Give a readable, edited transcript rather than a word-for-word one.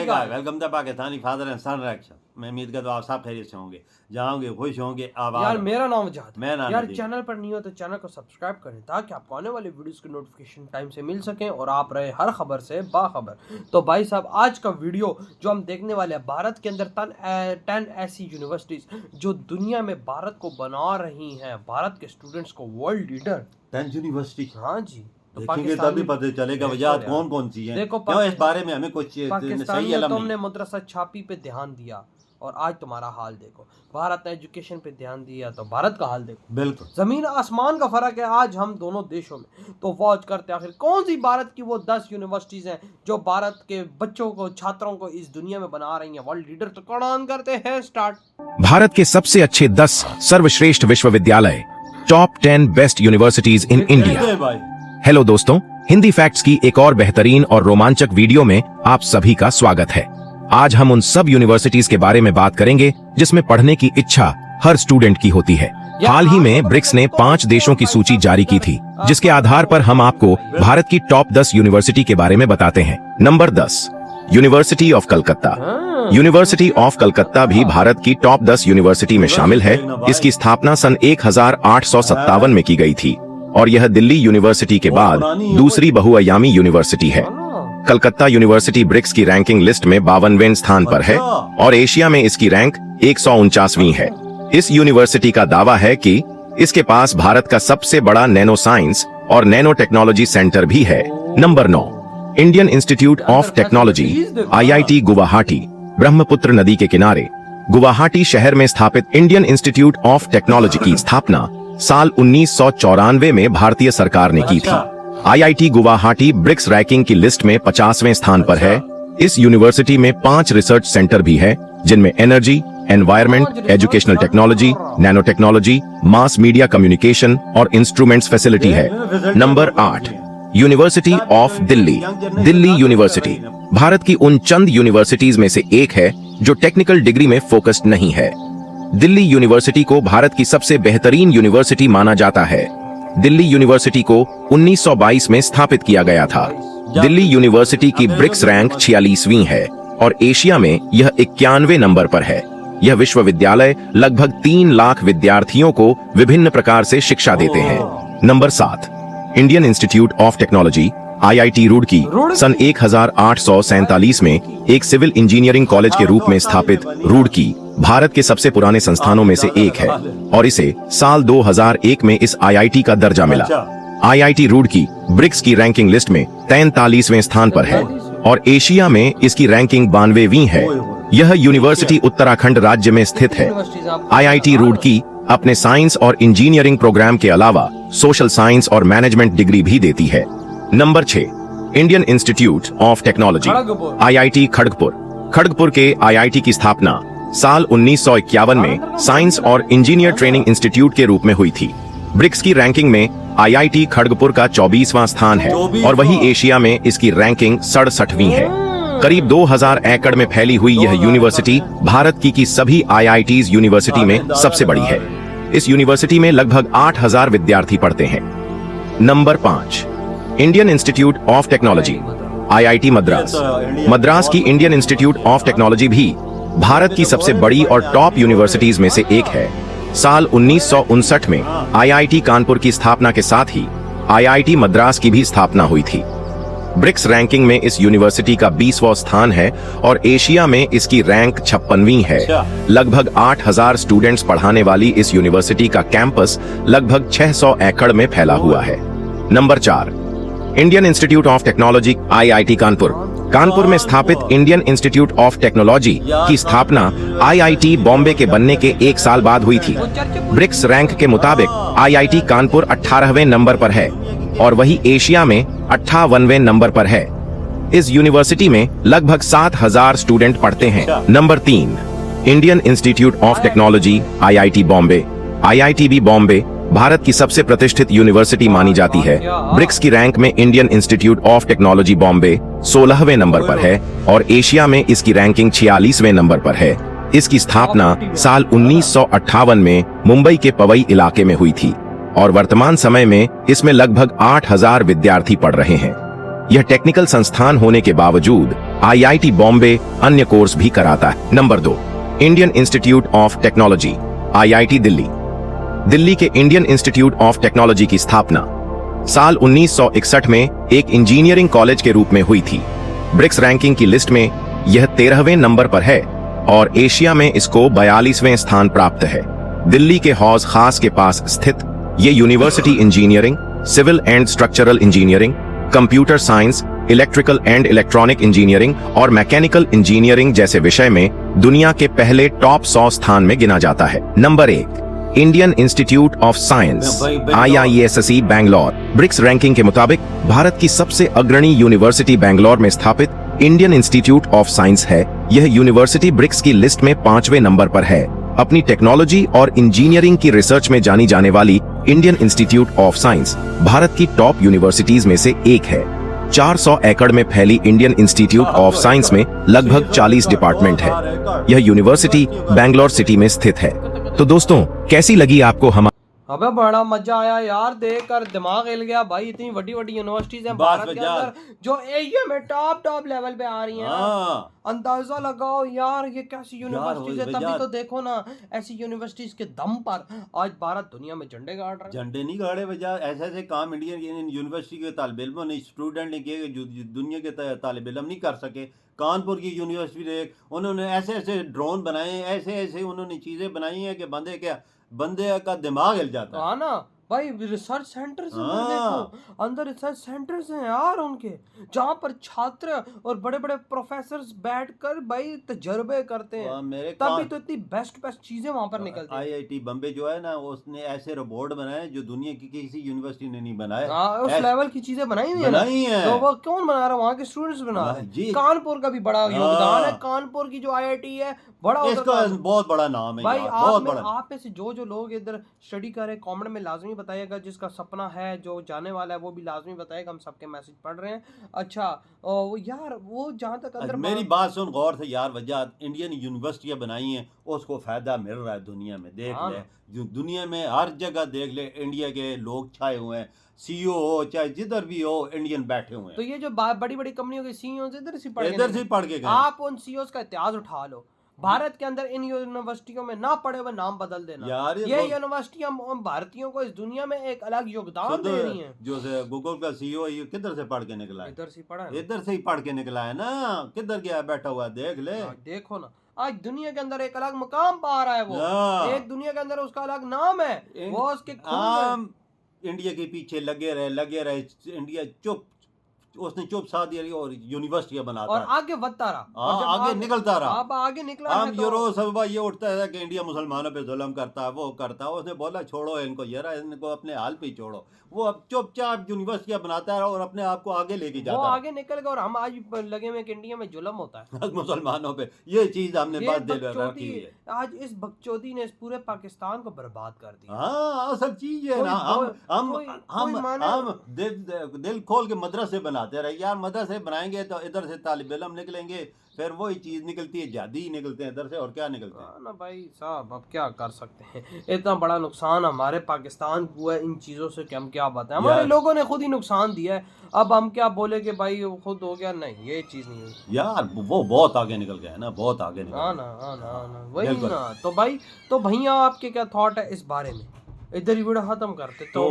Welcome the Pakistani father and son reaction. मैं उम्मीद करता हूँ आप सब खैरियत से होंगे, जाओगे खुश होंगे। यार मेरा नाम वजाहत मैं नाम यार चैनल पर नहीं हो तो चैनल को सब्सक्राइब करें ताकि आपको आने वाली वीडियोस की नोटिफिकेशन टाइम से मिल सकें और आप रहे हर खबर से बाखबर। तो भाई साहब आज का वीडियो जो हम देखने वाले हैं, भारत के अंदर 10 ऐसी यूनिवर्सिटीज जो दुनिया में भारत को बना रही हैं, भारत के स्टूडेंट्स को वर्ल्ड लीडर। 10 यूनिवर्सिटी, हाँ जी, तो देखेंगे तभी पता चलेगा वजाहत कौन कौन सी है। देखो क्यों इस बारे में हमें कुछ पाकिस्तान सही में इल्म तुमने नहीं। मदरसा छापी पे ध्यान दिया और आज तुम्हारा हाल देखो। भारत ने एजुकेशन पे ध्यान दिया तो भारत का हाल देखो। बिल्कुल जमीन आसमान का फर्क है आज हम दोनों देशों में। तो वॉच करते आखिर कौन सी भारत की वो 10 यूनिवर्सिटीज हैं जो भारत के बच्चों को, छात्रों को इस दुनिया में बना रही हैं वर्ल्ड लीडर। तो कौन करते हैं स्टार्ट। भारत के सबसे अच्छे 10 सर्वश्रेष्ठ विश्वविद्यालय, top 10 best universities in India. भाई हेलो दोस्तों, हिंदी फैक्ट्स की एक और बेहतरीन और रोमांचक वीडियो में आप सभी का स्वागत है। आज हम उन सब यूनिवर्सिटीज के बारे में बात करेंगे जिसमें पढ़ने की इच्छा हर स्टूडेंट की होती है। हाल ही में ब्रिक्स ने 5 देशों की सूची जारी की थी, जिसके आधार पर हम आपको भारत की टॉप 10 यूनिवर्सिटी के बारे में बताते हैं। Number 10, university of Calcutta. University of Calcutta भी भारत की टॉप 10 यूनिवर्सिटी में शामिल है। इसकी स्थापना सन 1857 में की गई थी और यह दिल्ली यूनिवर्सिटी के बाद दूसरी बहुआयामी यूनिवर्सिटी है। कलकत्ता यूनिवर्सिटी ब्रिक्स की रैंकिंग लिस्ट में 52वें स्थान पर है और एशिया में इसकी रैंक 149वीं है। इस यूनिवर्सिटी का दावा है कि इसके पास भारत का सबसे बड़ा नैनो साइंस और नैनो टेक्नोलॉजी सेंटर भी है। Number 9, Indian institute of Technology IIT Guwahati. Brahmaputra नदी के किनारे गुवाहाटी शहर में स्थापित इंडियन इंस्टीट्यूट ऑफ टेक्नोलॉजी की स्थापना साल 1994 में भारतीय सरकार ने की थी। IIT गुवाहाटी ब्रिक्स रैंकिंग की लिस्ट में 50वें स्थान पर है। इस यूनिवर्सिटी में 5 रिसर्च सेंटर भी है, जिनमें energy, environment, educational technology, nano technology, mass media communication और इंस्ट्रूमेंट्स फैसिलिटी है। Number 8, university of Delhi. Delhi university Bharat की उन चंद यूनिवर्सिटीज में से एक है जो टेक्निकल डिग्री में फोकस्ड नहीं है। दिल्ली यूनिवर्सिटी को भारत की सबसे बेहतरीन यूनिवर्सिटी माना जाता है। दिल्ली यूनिवर्सिटी को 1922 में स्थापित किया गया था। दिल्ली यूनिवर्सिटी की ब्रिक्स रैंक 46वीं है और एशिया में यह 91वें नंबर पर है। यह विश्वविद्यालय लगभग 3 लाख विद्यार्थियों को विभिन्न प्रकार से शिक्षा देते हैं। Number 7, Indian institute of Technology IIT Roorkee सन 1847 में एक सिविल इंजीनियरिंग कॉलेज के रूप में स्थापित रुड़की भारत के सबसे पुराने संस्थानों में से एक है और इसे साल 2001 में इस IIT का दर्जा मिला। IIT रुड़की ब्रिक्स की रैंकिंग लिस्ट में 43वें स्थान पर है और एशिया में इसकी रैंकिंग 92वीं है। यह यूनिवर्सिटी उत्तराखंड राज्य में स्थित है। IIT रुड़की अपने साइंस और इंजीनियरिंग प्रोग्राम के अलावा सोशल साइंस और मैनेजमेंट डिग्री भी देती है। Number 6, Indian institute of Technology IIT Kharagpur. Kharagpur के IIT की स्थापना साल 1951 में साइंस और इंजीनियर ट्रेनिंग इंस्टीट्यूट के रूप में हुई थी। ब्रिक्स की रैंकिंग में IIT खड़गपुर का 24वां स्थान है और वही एशिया में इसकी रैंकिंग 67वीं है। करीब 2000 एकड़ में फैली हुई यह यूनिवर्सिटी भारत की सभी IITs यूनिवर्सिटी में सबसे बड़ी है। इस यूनिवर्सिटी में लगभग 8000 विद्यार्थी पढ़ते हैं। Number 5, Indian institute of Technology IIT Madras. Madras की इंडियन इंस्टीट्यूट ऑफ टेक्नोलॉजी भी भारत की सबसे बड़ी और टॉप यूनिवर्सिटीज में से एक है। साल 1959 में IIT कानपुर की स्थापना के साथ ही IIT मद्रास की भी स्थापना हुई थी। ब्रिक्स रैंकिंग में इस यूनिवर्सिटी का 20वां स्थान है और एशिया में इसकी रैंक 56वीं है। लगभग 8000 स्टूडेंट्स पढ़ाने वाली इस यूनिवर्सिटी का कैंपस लगभग 600 एकड़ में फैला हुआ है। Number 4, Indian institute of Technology IIT Kanpur. Kanpur में स्थापित इंडियन इंस्टीट्यूट ऑफ टेक्नोलॉजी की स्थापना IIT बॉम्बे के बनने के 1 साल बाद हुई थी। ब्रिक्स रैंक के मुताबिक IIT कानपुर 18वें नंबर पर है और वही एशिया में 58वें नंबर पर है। इस यूनिवर्सिटी में लगभग 7000 स्टूडेंट पढ़ते हैं। Number 3, Indian institute of Technology IIT Bombay. IITB Bombay Bharat की सबसे प्रतिष्ठित यूनिवर्सिटी मानी जाती है। ब्रिक्स की रैंक में Indian institute of Technology Bombay 16वें नंबर पर है और एशिया में इसकी रैंकिंग 46वें नंबर पर है। इसकी स्थापना साल 1958 में मुंबई के पवई इलाके में हुई थी और वर्तमान समय में इसमें लगभग 8000 विद्यार्थी पढ़ रहे हैं। यह टेक्निकल संस्थान होने के बावजूद आईआईटी बॉम्बे अन्य कोर्स भी कराता है। Number 2, Indian institute of technology, IIT Delhi. Delhi के इंडियन इंस्टीट्यूट ऑफ टेक्नोलॉजी की स्थापना साल 1961 में एक इंजीनियरिंग कॉलेज के रूप में हुई थी। ब्रिक्स रैंकिंग की लिस्ट में यह 13वें नंबर पर है और एशिया में इसको 42वें स्थान प्राप्त है। दिल्ली के हौज खास के पास स्थित ये university engineering, civil and structural engineering, computer science, electrical and electronic engineering और मैकेनिकल इंजीनियरिंग जैसे विषय में दुनिया के पहले टॉप 100 स्थान में गिना जाता है। Number 1, Indian institute of science, IISc Bangalore. BRICS ranking के मुताबिक भारत की सबसे अग्रणी यूनिवर्सिटी बैंगलोर में स्थापित इंडियन इंस्टीट्यूट ऑफ साइंस है। यह यूनिवर्सिटी ब्रिक्स की लिस्ट में 5वें नंबर पर है। अपनी टेक्नोलॉजी और इंजीनियरिंग की रिसर्च में जानी जाने वाली Indian institute of science Bharat की टॉप यूनिवर्सिटीज में से एक है। 400 एकड़ में फैली इंडियन इंस्टीट्यूट ऑफ साइंस में लगभग 40 डिपार्टमेंट है। यह यूनिवर्सिटी बैंगलोर सिटी में स्थित है। तो दोस्तों, कैसी लगी आपको हमारी? अबे बड़ा मजा आया यार, देख कर दिमाग हिल गया भाई। इतनी बड़ी बड़ी यूनिवर्सिटीज हैं भारत के अंदर जो एशिया में टॉप लेवल पे आ रही हैं। अंदाजा लगाओ यार ये कैसी यूनिवर्सिटीज है। तभी तो देखो ना, ऐसी यूनिवर्सिटीज के दम पर आज भारत दुनिया में झंडे गाड़ रहा है। झंडे नहीं गाड़े वजह ऐसे ऐसे काम इंडियन यूनिवर्सिटी के तालिब इल्मों ने, स्टूडेंट ने किए जो दुनिया के तालिब इल्म नहीं कर सके। कानपुर की यूनिवर्सिटी ने, उन्होंने ऐसे ऐसे ड्रोन बनाए, ऐसे ऐसे उन्होंने चीजें बनाई हैं कि बंदे का दिमाग हिल जाता है। हाँ ना भाई, रिसर्च सेंटर्स देखो, अंदर रिसर्च सेंटर्स हैं यार उनके, जहाँ पर छात्र और बड़े बड़े प्रोफेसर्स बैठकर भाई तजर्बे करते हैं। तभी तो इतनी बेस्ट चीजें वहाँ पर निकलती हैं। IIT बम्बे जो है ना, उसने ऐसे रोबोट बनाए जो दुनिया की किसी यूनिवर्सिटी ने नहीं बनाए। उस लेवल की चीजें बनाई हुई है। तो वो कौन बना रहा है? वहाँ के स्टूडेंट्स बना रहे हैं। कानपुर का भी बड़ा योगदान है। कानपुर की जो IIT है, बड़ा इसका बहुत बड़ा नाम है भाई। बहुत बड़ा। आप में से जो लोग इधर स्टडी कर रहे हैं, कमेंट में लाजमी बताइएगा। जिसका सपना है, जो जाने वाला है, वो भी लाजमी बताएगा। हम सबके मैसेज पढ़ रहे हैं। अच्छा यार, वो जहाँ तक अंदर मेरी बात सुन गौर से यार, वजह इंडियन यूनिवर्सिटियां बनाई हैं, उसको फायदा मिल रहा है दुनिया में। देख ले, जो दुनिया में हर जगह देख ले, इंडिया के लोग छाए हुए हैं। CEO हो चाहे जिधर भी हो, इंडियन बैठे हुए हैं। तो ये जो बड़ी बड़ी कंपनियों के CEO इधर से पढ़ के गए। आप उन CEOs का इतिहास उठा लो। भारत के अंदर इन यूनिवर्सिटियों में ना पढ़े हुए नाम बदल देना यार। ये यूनिवर्सिटियां भारतीयों को इस दुनिया में एक अलग योगदान दे रही हैं। जो गूगल का CEO ये किधर से पढ़ के निकला है? इधर से पढ़ा है, इधर से ही पढ़ के निकला है ना। किधर गया बैठा हुआ, देख ले। देखो ना, आज दुनिया के अंदर एक अलग मुकाम पा रहा है वो। एक दुनिया के अंदर उसका अलग नाम है। वो उसके इंडिया के पीछे लगे रहे। इंडिया चुप, उसने चुप साथ दिया और यूनिवर्सिटियां बनाता और आगे बढ़ता रहा, आगे निकलता रहा। अब आगे निकला। हम यूरो सब ये उठता है कि इंडिया मुसलमानों पे जुल्म करता है, वो करता है। उसने बोला छोड़ो इनको यार, इनको अपने हाल पे छोड़ो। वो अब चुपचाप यूनिवर्सिटियां बनाता है और अपने आप को आगे लेके जाता है। वो आगे निकल गया और हम आज लगे हुए कि इंडिया में जुल्म होता है मुसलमानों पे। ये चीज हमने बात दे रखी है। आज इस बकचोदी ने इस पूरे पाकिस्तान को बर्बाद कर दिया। हाँ, असल चीज है ना। हम दिल खोल के मदरसे बनाते रहे यार। मदरसे बनाएंगे तो इधर से तालिब इल्म निकलेंगे, फिर वही चीज निकलती है, जादी निकलते हैं इधर से, और क्या निकलते हैं ना भाई साहब। अब क्या कर सकते हैं, इतना बड़ा नुकसान हमारे पाकिस्तान को है इन चीजों से कि हम क्या बताएं। हमारे लोगों ने खुद ही नुकसान दिया है। अब हम क्या बोले कि भाई खुद हो गया? नहीं, ये चीज नहीं हुई यार। वो बहुत आगे निकल गया है ना, बहुत आगे निकल गया। ना वही ना। तो भाई, तो भैया आपके क्या थॉट है इस बारे में? इधर ही वीडियो खत्म करते तो